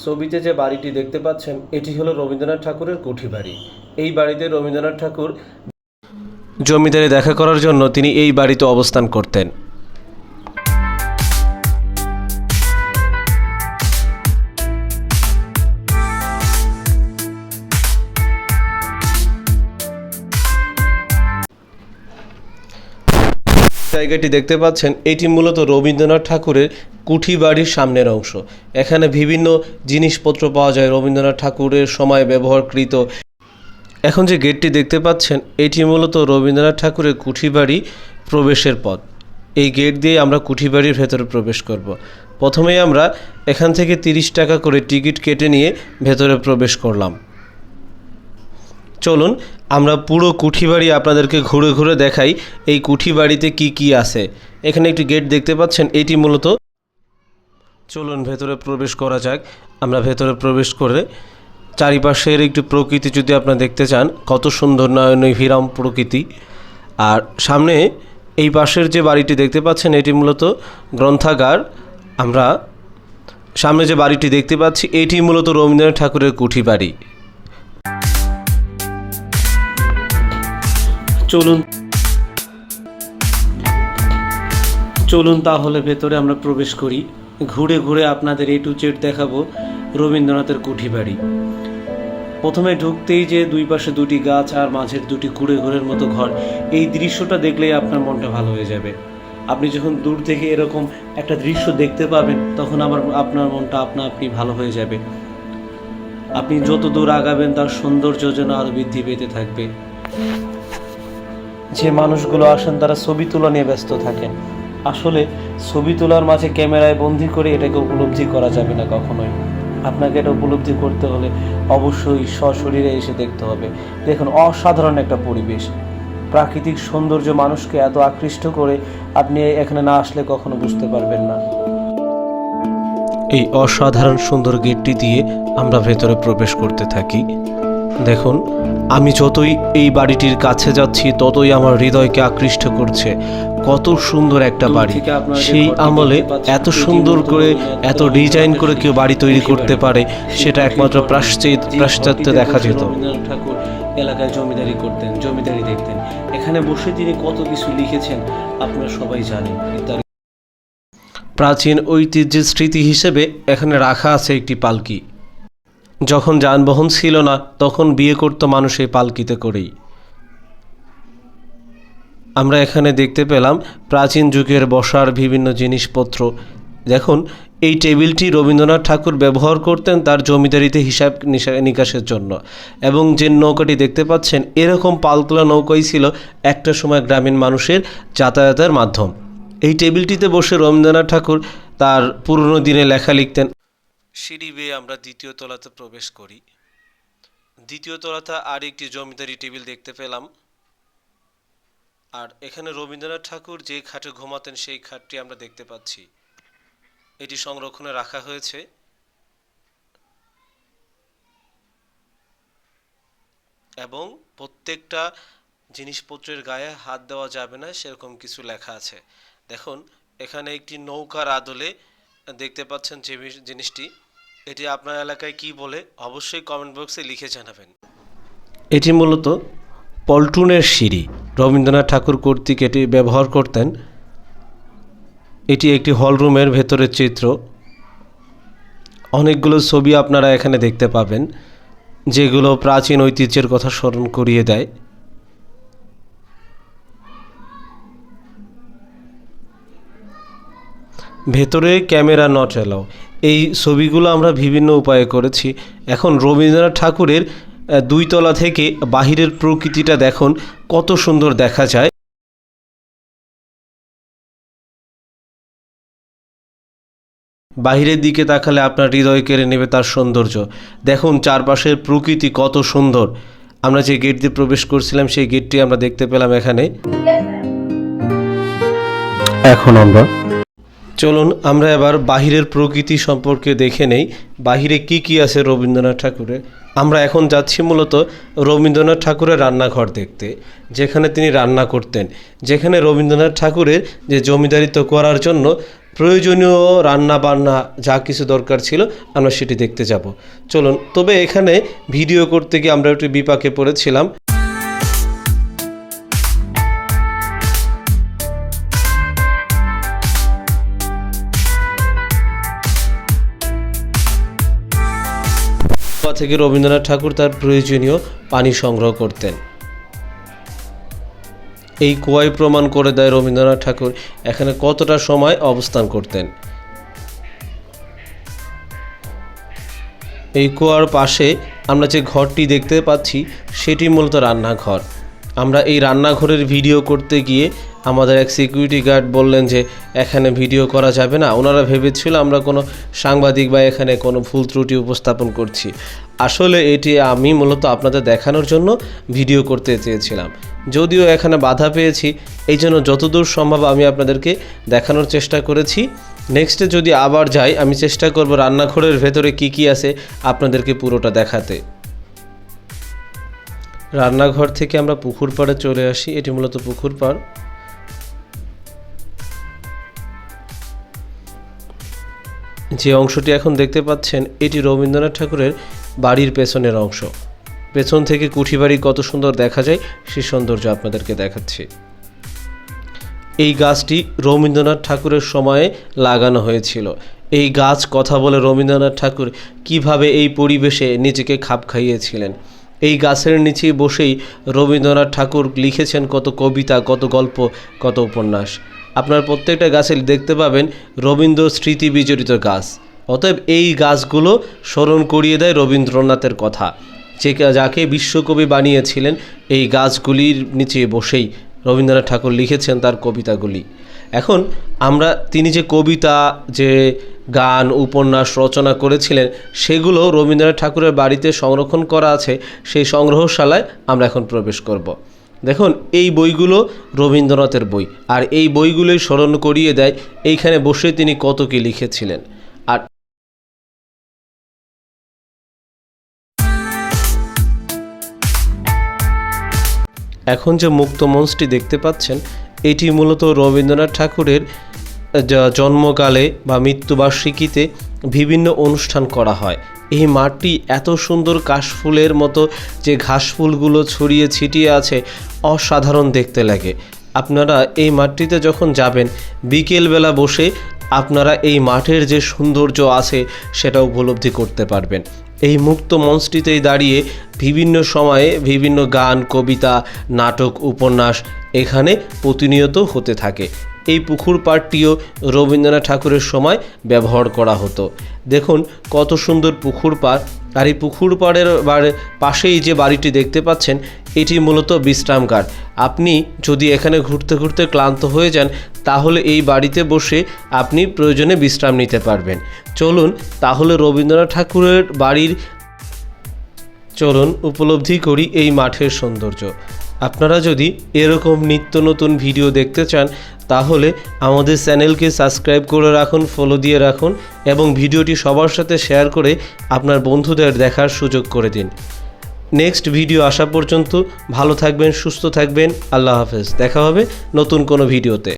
ছবিতে যে বাড়িটি দেখতে পাচ্ছেন এটি হলো রবীন্দ্রনাথ ঠাকুরের কুঠি বাড়ি। এই বাড়িতে রবীন্দ্রনাথ ঠাকুর জমিদারি দেখা করার জন্য তিনি এই বাড়িতে অবস্থান করতেন। জায়গাটি দেখতে পাচ্ছেন এটি মূলত রবীন্দ্রনাথ ঠাকুরের কুঠি বাড়ির সামনের অংশ। এখানে বিভিন্ন জিনিসপত্র পাওয়া যায় রবীন্দ্রনাথ ঠাকুরের সময় ব্যবহারকৃত। এখন যে গেটটি দেখতে পাচ্ছেন এটি মূলত রবীন্দ্রনাথ ঠাকুরের কুঠি বাড়ি প্রবেশের পথ। এই গেট দিয়ে আমরা কুঠি বাড়ির ভেতরে প্রবেশ করব। প্রথমেই আমরা এখান থেকে 30 টাকা করে টিকিট কেটে নিয়ে ভেতরে প্রবেশ করলাম। চলুন আমরা পুরো কুঠি বাড়ি আপনাদেরকে ঘুরে ঘুরে দেখাই এই কুঠি বাড়িতে কি কি আছে। এখানে একটি গেট দেখতে পাচ্ছেন, এটি মূলত। চলুন ভেতরে প্রবেশ করা যাক। আমরা ভেতরে প্রবেশ করে চারিপাশের একটু প্রকৃতি যদি আপনারা দেখতে চান, কত সুন্দর নয়নভিরাম প্রকৃতি। আর সামনে এই পাশের যে বাড়িটি দেখতে পাচ্ছেন এটি মূলত গ্রন্থাগার। আমরা সামনে যে বাড়িটি দেখতে পাচ্ছি এটি মূলত রবীন্দ্রনাথ ঠাকুরের কুঠি বাড়ি। চলুন তাহলে ভেতরে আমরা প্রবেশ করি। ঘুরে ঘুরে আপনাদের A to Z দেখাবো রবীন্দ্রনাথের কুঠি বাড়ি। প্রথমে ঢুকতেই যে দুই পাশে দুটি গাছ আর মাঝের দুটি কুড়ে ঘরের মতো ঘর, এই দৃশ্যটা দেখলেই আপনার মনটা ভালো হয়ে যাবে। আপনি যখন দূর থেকে এরকম একটা দৃশ্য দেখতে পাবেন তখন আপনার মনটা আপনি ভালো হয়ে যাবে। আপনি যত দূর আগাবেন তার সৌন্দর্য যেন আরও বৃদ্ধি পেতে থাকবে। যে মানুষগুলো আসেন তারা ছবি তোলা নিয়ে ব্যস্ত থাকেন। আসলে ছবি তোলার মাঝে ক্যামেরায় বন্দি করে এটাকে উপলব্ধি করা যাবে না কখনোই। আপনাকে এটা উপলব্ধি করতে হলে অবশ্যই সশরীরে এসে দেখতে হবে। দেখুন, অসাধারণ একটা পরিবেশ, প্রাকৃতিক সৌন্দর্য মানুষকে এত আকৃষ্ট করে, আপনি এখানে না আসলে কখনো বুঝতে পারবেন না। এই অসাধারণ সুন্দর গেটটি দিয়ে আমরা ভেতরে প্রবেশ করতে থাকি। দেখুন, আমি যতই এই বাড়িটির কাছে যাচ্ছি ততই আমার হৃদয়কে আকৃষ্ট করছে। কত সুন্দর একটা বাড়ি। সেই আমলে এত সুন্দর করে এত ডিজাইন করে কেউ বাড়ি তৈরি করতে পারে সেটা একমাত্র পাশ্চাত্যে দেখা যেত। রবীন্দ্রনাথ ঠাকুর এলাকায় জমিদারি দেখতেন। এখানে বসে তিনি কত কিছু লিখেছেন আপনারা সবাই জানেন। প্রাচীন ঐতিহ্যের স্মৃতি হিসেবে এখানে রাখা আছে একটি পালকি। যখন যানবাহন ছিল না তখন বিয়ে করত মানুষ এই পালকিতে করেই। আমরা এখানে দেখতে পেলাম প্রাচীন যুগের বসার বিভিন্ন জিনিসপত্র। দেখুন, এই টেবিলটি রবীন্দ্রনাথ ঠাকুর ব্যবহার করতেন তার জমিদারিতে হিসাব নিকাশের জন্য। এবং যে নৌকাটি দেখতে পাচ্ছেন এরকম পালতোলা নৌকাই ছিল একটা সময় গ্রামীণ মানুষের যাতায়াতের মাধ্যম। এই টেবিলটিতে বসে রবীন্দ্রনাথ ঠাকুর তার পুরনো দিনে লেখা লিখতেন। সিঁড়ি বেয়ে আমরা দ্বিতীয় তলাতে প্রবেশ করি। দ্বিতীয় তলাতে আর একটি জমিদারি টেবিল দেখতে পেলাম। আর এখানে রবীন্দ্রনাথ ঠাকুর যে খাটে ঘুমাতেন সেই খাটটি আমরা দেখতে পাচ্ছি। এটি সংরক্ষণে রাখা হয়েছে। এবং প্রত্যেকটা জিনিসপত্রের গায়ে হাত দেওয়া যাবে না সেরকম কিছু লেখা আছে। দেখুন, এখানে একটি নৌকার আদলে দেখতে পাচ্ছেন যে জিনিসটি, এটি আপনার এলাকায় কি বলে অবশ্যই কমেন্ট বক্সে লিখে জানাবেন। এটি মূলত পল্টুনের সিঁড়ি। রবীন্দ্রনাথ ঠাকুর কর্তৃক এটি ব্যবহার করতেন। এটি একটি হলরুমের ভেতরের চিত্র। অনেকগুলো ছবি আপনারা এখানে দেখতে পাবেন যেগুলো প্রাচীন ঐতিহ্যের কথা স্মরণ করিয়ে দেয়। ভেতরে ক্যামেরা নট অ্যালাউ। এই ছবিগুলো আমরা বিভিন্ন উপায়ে করেছি। এখন রবীন্দ্রনাথ ঠাকুরের 2 তলা থেকে বাহিরের প্রকৃতিটা দেখুন কত সুন্দর দেখা যায়। বাহিরের দিকে তাকালে আপনার হৃদয় কেড়ে নেবে তার সৌন্দর্য। দেখুন চারপাশের প্রকৃতি কত সুন্দর। আমরা যে গেট দিয়ে প্রবেশ করছিলাম সেই গেটটি আমরা দেখতে পেলাম এখানে। এখন চলুন আমরা এবার বাহিরের প্রকৃতি সম্পর্কে দেখে নেই, বাহিরে কি কি আছে রবীন্দ্রনাথ ঠাকুরের। আমরা এখন যাচ্ছি মূলত রবীন্দ্রনাথ ঠাকুরের রান্নাঘর দেখতে, যেখানে তিনি রান্না করতেন, যেখানে রবীন্দ্রনাথ ঠাকুরের যে জমিদারিত্ব করার জন্য প্রয়োজনীয় রান্না বান্না যা কিছু দরকার ছিল আমরা সেটি দেখতে যাব। চলুন, তবে এখানে ভিডিও করতে গিয়ে আমরা একটু বিপাকে পড়েছিলাম। থেকে রবীন্দ্রনাথ ঠাকুর তার প্রয়োজনীয় পানি সংগ্রহ করতেন। এই কুয়াই প্রমাণ করে দেয় রবীন্দ্রনাথ ঠাকুর এখানে কতটা সময় অবস্থান করতেন। এই কুয়ার পাশে আমরা যে ঘরটি দেখতে পাচ্ছি সেটি মূলত রান্নাঘর। আমরা এই রান্নাঘরের ভিডিও করতে গিয়ে আমাদের এক সিকিউরিটি গার্ড বললেন যে এখানে ভিডিও করা যাবে না। ওনারা ভেবেছিল আমরা কোনো সাংবাদিক বা এখানে কোনো ভুল ত্রুটি উপস্থাপন করছি। আসলে এটি আমি মূলত আপনাদের দেখানোর জন্য ভিডিও করতে চেয়েছিলাম, যদিও এখানে বাধা পেয়েছি। এই জন্য যতদূর সম্ভব আমি আপনাদেরকে দেখানোর চেষ্টা করেছি। নেক্সটে যদি আবার যাই আমি চেষ্টা করব রান্নাঘরের ভেতরে কি আছে আপনাদেরকে পুরোটা দেখাতে। রান্নাঘর থেকে আমরা পুকুর পাড়ে চলে আসি। এটি মূলত পুকুর পাড়। যে অংশটি এখন দেখতে পাচ্ছেন এটি রবীন্দ্রনাথ ঠাকুরের বাড়ির পেছনের অংশ। পেছন থেকে কুঠি বাড়ি কত সুন্দর দেখা যায় সেই সৌন্দর্য আপনাদেরকে দেখাচ্ছি। এই গাছটি রবীন্দ্রনাথ ঠাকুরের সময়ে লাগানো হয়েছিল। এই গাছ কথা বলে রবীন্দ্রনাথ ঠাকুর কিভাবে এই পরিবেশে নিজেকে খাপ খাইয়েছিলেন। এই গাছের নিচে বসেই রবীন্দ্রনাথ ঠাকুর লিখেছেন কত কবিতা, কত গল্প, কত উপন্যাস। আপনার প্রত্যেকটা গাছে দেখতে পাবেন রবীন্দ্র স্মৃতি বিজড়িত গাছ। অতএব এই গাছগুলো স্মরণ করিয়ে দেয় রবীন্দ্রনাথের কথা, যাকে বিশ্বকবি বানিয়েছিলেন। এই গাছগুলির নিচে বসেই রবীন্দ্রনাথ ঠাকুর লিখেছেন তার কবিতাগুলি। এখন আমরা তিনি যে কবিতা, যে গান, উপন্যাস রচনা করেছিলেন সেগুলো রবীন্দ্রনাথ ঠাকুরের বাড়িতে সংরক্ষণ করা আছে। সেই সংগ্রহশালায় আমরা এখন প্রবেশ করব। দেখুন, এই বইগুলো রবীন্দ্রনাথের বই, আর এই বইগুলোই স্মরণ করিয়ে দেয় এইখানে বসে তিনি কত কী লিখেছিলেন। আর এখন যে মুক্ত মঞ্চটি দেখতে পাচ্ছেন এটি মূলত রবীন্দ্রনাথ ঠাকুরের জন্মকালে বা মৃত্যুবার্ষিকীতে বিভিন্ন অনুষ্ঠান করা হয়। এই মাঠটি এত সুন্দর কাশফুলের মতো যে ঘাসফুলগুলো ছড়িয়ে ছিটিয়ে আছে, অসাধারণ দেখতে লাগে। আপনারা এই মাঠটিতে যখন যাবেন বিকেলবেলা বসে আপনারা এই মাঠের যে সৌন্দর্য আছে সেটা উপলব্ধি করতে পারবেন। এই মুক্ত মঞ্চটিতেই দাঁড়িয়ে বিভিন্ন সময়ে বিভিন্ন গান, কবিতা, নাটক, উপন্যাস এখানে প্রতিনিয়ত হতে থাকে। এই পুকুর পাড়টিও রবীন্দ্রনাথ ঠাকুরের সময় ব্যবহার করা হতো। দেখুন কত সুন্দর পুকুর পাড়। আর এই পুকুর পাড়ের পাশেই যে বাড়িটি দেখতে পাচ্ছেন এটি মূলত বিশ্রামগার। আপনি যদি এখানে ঘুরতে ঘুরতে ক্লান্ত হয়ে যান তাহলে এই বাড়িতে বসে আপনি প্রয়োজনে বিশ্রাম নিতে পারবেন। চলুন তাহলে রবীন্দ্রনাথ ঠাকুরের বাড়ির উপলব্ধি করি এই মাঠের সৌন্দর্য। আপনারা যদি এরকম নিত্য নতুন ভিডিও দেখতে চান তাহলে আমাদের চ্যানেলকে সাবস্ক্রাইব করে রাখুন, ফলো দিয়ে রাখুন এবং ভিডিওটি সবার সাথে শেয়ার করে আপনার বন্ধুদের দেখার সুযোগ করে দিন। নেক্সট ভিডিও আসা পর্যন্ত ভালো থাকবেন, সুস্থ থাকবেন। আল্লাহ হাফেজ। দেখা হবে নতুন কোনো ভিডিওতে।